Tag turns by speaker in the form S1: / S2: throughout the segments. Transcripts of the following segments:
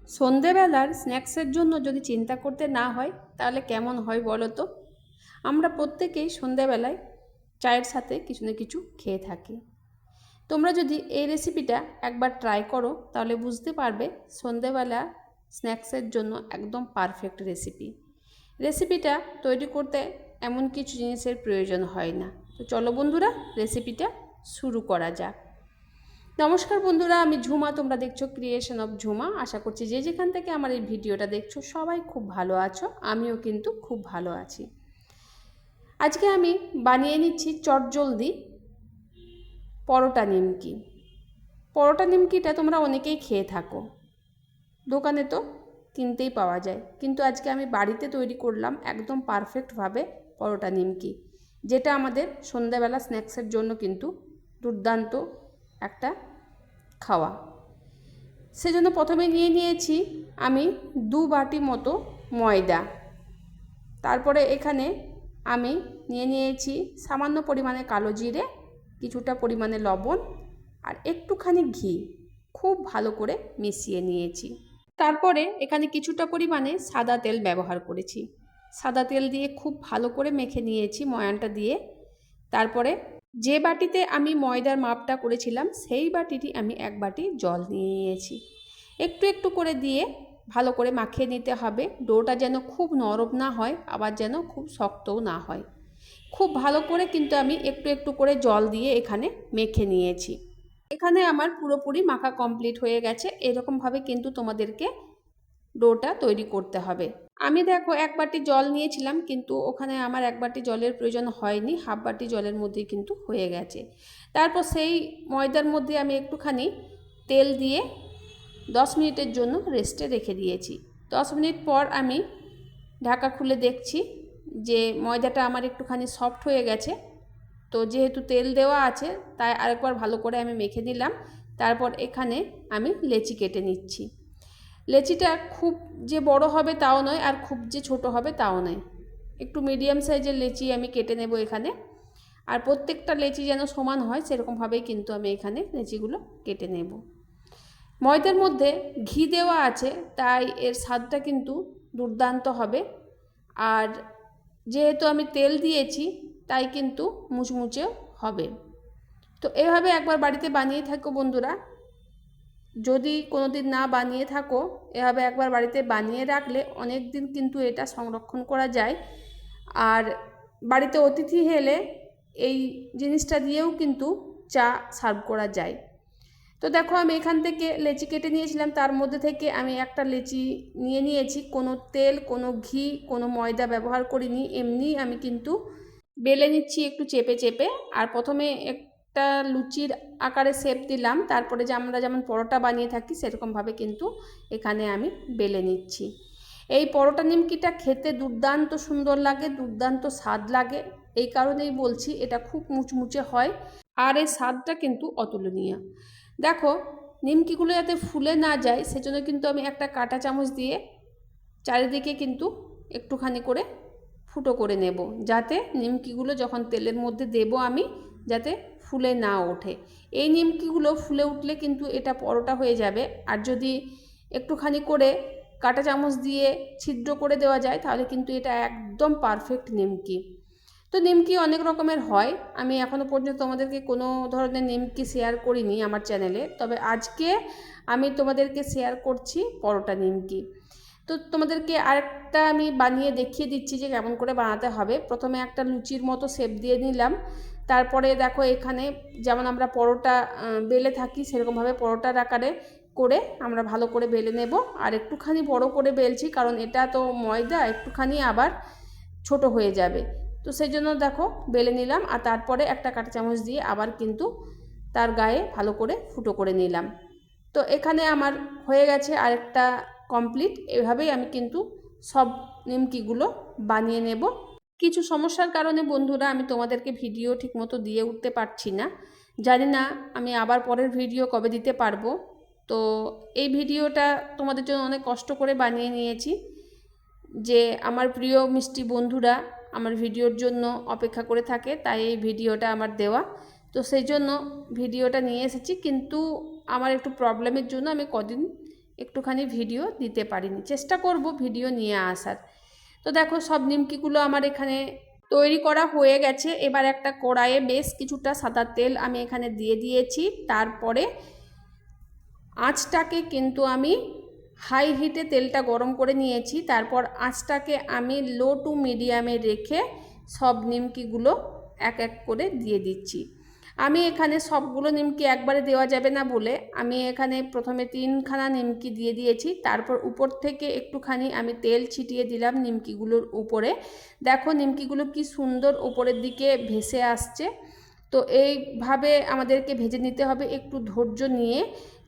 S1: সন্ধেবেলার স্ন্যাক্সের জন্য যদি চিন্তা করতে না হয় তাহলে কেমন হয় বলো তো। আমরা প্রত্যেকেই সন্ধেবেলায় চায়ের সাথে কিছু না কিছু খেয়ে থাকি। তোমরা যদি এই রেসিপিটা একবার ট্রাই করো তাহলে বুঝতে পারবে সন্ধেবেলা স্ন্যাক্সের জন্য একদম পারফেক্ট রেসিপিটা তৈরি করতে এমন কিছু জিনিসের প্রয়োজন হয় না। তো চলো বন্ধুরা, রেসিপিটা শুরু করা যাক। নমস্কার বন্ধুরা, আমি ঝুমা, তোমরা দেখছো ক্রিয়েশন অফ ঝুমা। আশা করছি যে যেখান থেকে আমার এই ভিডিওটা দেখছো সবাই খুব ভালো আছো, আমিও কিন্তু খুব ভালো আছি। আজকে আমি বানিয়ে নিচ্ছি চটজলদি পরোটা নিমকি। পরোটা নিমকিটা তোমরা অনেকেই খেয়ে থাকো, দোকানে তো কিনতেই পাওয়া যায়, কিন্তু আজকে আমি বাড়িতে তৈরি করলাম একদম পারফেক্টভাবে পরোটা নিমকি, যেটা আমাদের সন্ধ্যাবেলা স্ন্যাক্সের জন্য কিন্তু দুর্দান্ত একটা খাওয়া। সেজন্য প্রথমে নিয়ে নিয়েছি আমি 2 বাটি মতো ময়দা। তারপরে এখানে আমি নিয়ে নিয়েছি সামান্য পরিমাণে কালো জিরে, কিছুটা পরিমাণে লবণ আর একটুখানি ঘি, খুব ভালো করে মিশিয়ে নিয়েছি। তারপরে এখানে কিছুটা পরিমাণে সাদা তেল ব্যবহার করেছি। সাদা তেল দিয়ে খুব ভালো করে মেখে নিয়েছি ময়ানটা দিয়ে। তারপরে যে বাটিতে আমি ময়দার মাপটা করেছিলাম সেই বাটিটি আমি 1 বাটি জল নিয়ে নিয়েছি। একটু একটু করে দিয়ে ভালো করে মাখিয়ে নিতে হবে। ডোটা যেন খুব নরম না হয়, আবার যেন খুব শক্তও না হয়। খুব ভালো করে কিন্তু আমি একটু একটু করে জল দিয়ে এখানে মেখে নিয়েছি। এখানে আমার পুরোপুরি মাখা কমপ্লিট হয়ে গেছে। এরকমভাবে কিন্তু তোমাদেরকে ডোটা তৈরি করতে হবে। আমি দেখো 1 বাটি জল নিয়েছিলাম, কিন্তু ওখানে আমার 1 বাটি জলের প্রয়োজন হয়নি, হাফ বাটি জলের মধ্যেই কিন্তু হয়ে গেছে। তারপর সেই ময়দার মধ্যে আমি একটুখানি তেল দিয়ে 10 মিনিটের জন্য রেস্টে রেখে দিয়েছি। 10 মিনিট পর আমি ঢাকা খুলে দেখছি যে ময়দাটা আমার একটুখানি সফট হয়ে গেছে। তো যেহেতু তেল দেওয়া আছে তাই আরেকবার ভালো করে আমি মেখে নিলাম। তারপর এখানে আমি লেচি কেটে নিচ্ছি। লেচিটা খুব যে বড় হবে তাও নয়, আর খুব যে ছোট হবে তাও নয়, একটু মিডিয়াম সাইজের লেচি আমি কেটে নেব এখানে। আর প্রত্যেকটা লেচি যেন সমান হয় সেরকমভাবেই কিন্তু আমি এখানে লেচিগুলো কেটে নেব। ময়দার মধ্যে ঘি দেওয়া আছে তাই এর স্বাদটা কিন্তু দুর্দান্ত হবে। আর যেহেতু আমি তেল দিয়েছি তাই কিন্তু মুচমুচেও হবে। তো এভাবে একবার বাড়িতে বানিয়ে থাকো বন্ধুরা। যদি কোনো দিন না বানিয়ে থাকো, এভাবে একবার বাড়িতে বানিয়ে রাখলে অনেক দিন কিন্তু এটা সংরক্ষণ করা যায়। আর বাড়িতে অতিথি এলে এই জিনিসটা দিয়েও কিন্তু চা সার্ভ করা যায়। তো দেখো আমি এখান থেকে লেচি কেটে নিয়েছিলাম, তার মধ্যে থেকে আমি একটা লেচি নিয়ে নিয়েছি। কোনো তেল, কোনো ঘি, কোনো ময়দা ব্যবহার করিনি, এমনি আমি কিন্তু বেলে নিচ্ছি একটু চেপে চেপে। আর প্রথমে একটা লুচির আকারে শেপ দিলাম, তারপরে যে আমরা যেমন পরোটা বানিয়ে থাকি সেরকমভাবে কিন্তু এখানে আমি বেলে নিচ্ছি। এই পরোটা নিমকিটা খেতে দুর্দান্ত সুন্দর লাগে, দুর্দান্ত স্বাদ লাগে। এই কারণেই বলছি এটা খুব মুচমুচে হয়, আর এই স্বাদটা কিন্তু অতুলনীয়। দেখো নিমকিগুলো যাতে ফুলে না যায় সেজন্য কিন্তু আমি একটা কাঁটা চামচ দিয়ে চারিদিকে কিন্তু একটুখানি করে ফুটো করে নেব, যাতে নিমকিগুলো যখন তেলের মধ্যে দেব আমি যাতে ফুলে না ওঠে। এই নিমকিগুলো ফুলে উঠলে কিন্তু এটা পরোটা হয়ে যাবে। আর যদি একটুখানি করে কাঁটা চামচ দিয়ে ছিদ্র করে দেওয়া যায় তাহলে কিন্তু এটা একদম পারফেক্ট নিমকি। তো নিমকি অনেক রকমের হয়, আমি এখনও পর্যন্ত তোমাদেরকে কোনো ধরনের নিমকি শেয়ার করিনি আমার চ্যানেলে, তবে আজকে আমি তোমাদেরকে শেয়ার করছি পরোটা নিমকি। তো তোমাদেরকে আরেকটা আমি বানিয়ে দেখিয়ে দিচ্ছি যে কেমন করে বানাতে হবে। প্রথমে একটা লুচির মতো শেপ দিয়ে নিলাম। তারপরে দেখো এখানে যেমন আমরা পরোটা বেলে থাকি সেরকমভাবে পরোটার আকারে করে আমরা ভালো করে বেলে নেব। আর একটুখানি বড় করে বেলছি কারণ এটা তো ময়দা, একটুখানি আবার ছোট হয়ে যাবে। তো সেই জন্য দেখো বেলে নিলাম, আর তারপরে একটা কাঁটা চামচ দিয়ে আবার কিন্তু তার গায়ে ভালো করে ফুটো করে নিলাম। তো এখানে আমার হয়ে গেছে আরেকটা কমপ্লিট। এভাবেই আমি কিন্তু সব নিমকিগুলো বানিয়ে নেব। কিছু সমস্যার কারণে বন্ধুরা আমি তোমাদেরকে ভিডিও ঠিকমতো দিয়ে উঠতে পারছি না, জানি না আমি আবার পরের ভিডিও কবে দিতে পারবো। তো এই ভিডিওটা তোমাদের জন্য অনেক কষ্ট করে বানিয়ে নিয়েছি, যে আমার প্রিয় মিষ্টি বন্ধুরা আমার ভিডিওর জন্য অপেক্ষা করে থাকে, তাই এই ভিডিওটা আমার দেওয়া। তো সেই জন্য ভিডিওটা নিয়ে এসেছি, কিন্তু আমার একটু প্রবলেমের জন্য আমি কদিন একটুখানি ভিডিও দিতে পারিনি, চেষ্টা করব ভিডিও নিয়ে আসার। তো দেখো সব নিমকিগুলো আমার এখানে তৈরি করা হয়ে গেছে। এবার একটা কড়াইয়ে বেশ কিছুটা সাদা তেল আমি এখানে দিয়ে দিয়েছি। তারপরে আঁচটাকে কিন্তু আমি হাই হিটে তেলটা গরম করে নিয়েছি। তারপর আঁচটাকে আমি লো টু মিডিয়ামে রেখে সব নিমকিগুলো এক এক করে দিয়ে দিচ্ছি। আমি এখানে সবগুলো নিমকি একবারে দেওয়া যাবে না বলে আমি এখানে প্রথমে 3খানা নিমকি দিয়ে দিয়েছি। তারপর উপর থেকে একটুখানি আমি তেল ছিটিয়ে দিলাম নিমকিগুলোর উপরে। দেখো নিমকিগুলো কি সুন্দর উপরের দিকে ভেসে আসছে। তো এইভাবে আমাদেরকে ভেজে নিতে হবে একটু ধৈর্য নিয়ে,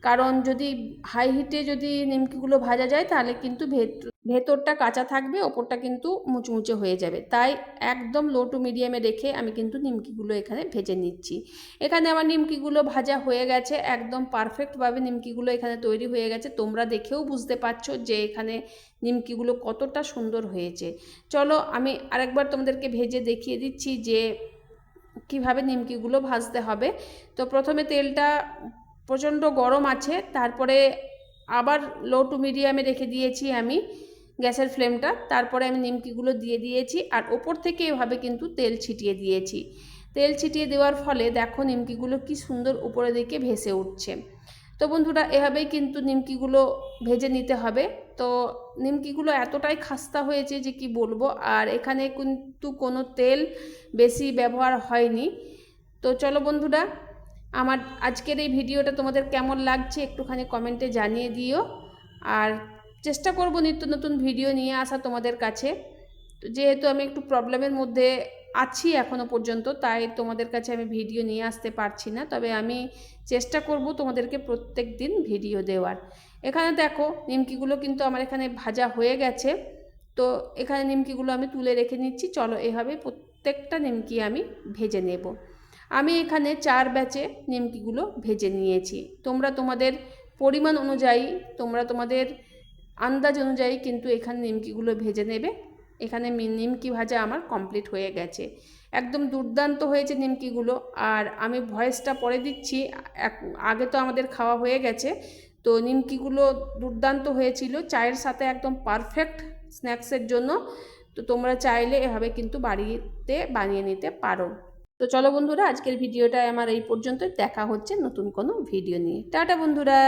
S1: কারণ যদি হাই হিটে যদি নিমকিগুলো ভাজা যায় তাহলে কিন্তু ভেতরটা কাঁচা থাকবে, ওপরটা কিন্তু মুচমুচে হয়ে যাবে। তাই একদম লো টু মিডিয়ামে রেখে আমি কিন্তু নিমকিগুলো এখানে ভেজে নিচ্ছি। এখানে আমার নিমকিগুলো ভাজা হয়ে গেছে, একদম পারফেক্টভাবে নিমকিগুলো এখানে তৈরি হয়ে গেছে। তোমরা দেখেও বুঝতে পারছো যে এখানে নিমকিগুলো কতটা সুন্দর হয়েছে। চলো আমি আরেকবার তোমাদেরকে ভেজে দেখিয়ে দিচ্ছি যে কিভাবে নিমকিগুলো ভাজতে হবে। তো প্রথমে তেলটা প্রচণ্ড গরম আছে, তারপরে আবার লো টু মিডিয়ামে রেখে দিয়েছি আমি গ্যাসের ফ্লেমটা। তারপরে আমি নিমকিগুলো দিয়ে দিয়েছি আর ওপর থেকে এভাবে কিন্তু তেল ছিটিয়ে দিয়েছি। তেল ছিটিয়ে দেওয়ার ফলে দেখো নিমকিগুলো কি সুন্দর উপরের দিকে ভেসে উঠছে। তো বন্ধুরা এভাবেই কিন্তু নিমকিগুলো ভেজে নিতে হবে। তো নিমকিগুলো এতটাই খাস্তা হয়েছে যে কি বলবো, আর এখানে কিন্তু কোনো তেল বেশি ব্যবহার হয়নি। তো চলো বন্ধুরা, আমার আজকের এই ভিডিওটা তোমাদের কেমন লাগছে একটুখানি কমেন্টে জানিয়ে দিও। আর চেষ্টা করব নিত্য নতুন ভিডিও নিয়ে আসা তোমাদের কাছে। তো যেহেতু আমি একটু প্রবলেমের মধ্যে আছি এখনও পর্যন্ত, তাই তোমাদের কাছে আমি ভিডিও নিয়ে আসতে পারছি না, তবে আমি চেষ্টা করব তোমাদেরকে প্রত্যেক দিন ভিডিও দেওয়ার। এখানে দেখো নিমকিগুলো কিন্তু আমার এখানে ভাজা হয়ে গেছে। তো এখানে নিমকিগুলো আমি তুলে রেখে নিচ্ছি। চলো এভাবে প্রত্যেকটা নিমকি আমি ভেজে নেব। আমি এখানে 4 ব্যাচে নিমকিগুলো ভেজে নিয়েছি। তোমরা তোমাদের পরিমাণ অনুযায়ী, তোমরা তোমাদের আন্দাজ অনুযায়ী কিন্তু এখানে নিমকিগুলো ভেজে নেবে। এখানে নিমকি ভাজা আমার কমপ্লিট হয়ে গেছে, একদম দুর্দান্ত হয়েছে নিমকিগুলো। আর আমি ভয়েসটা পরে দিচ্ছি, আগে তো আমাদের খাওয়া হয়ে গেছে। তো নিমকিগুলো দুর্দান্ত হয়েছিল, চায়ের সাথে একদম পারফেক্ট স্ন্যাক্সের জন্য। তো তোমরা চাইলে এভাবে কিন্তু বাড়িতে বানিয়ে নিতে পারো। তো চলো বন্ধুরা, আজকের ভিডিওটা আমার এই পর্যন্ত। দেখা হচ্ছে নতুন কোনো ভিডিও নিয়ে। টাটা বন্ধুরা।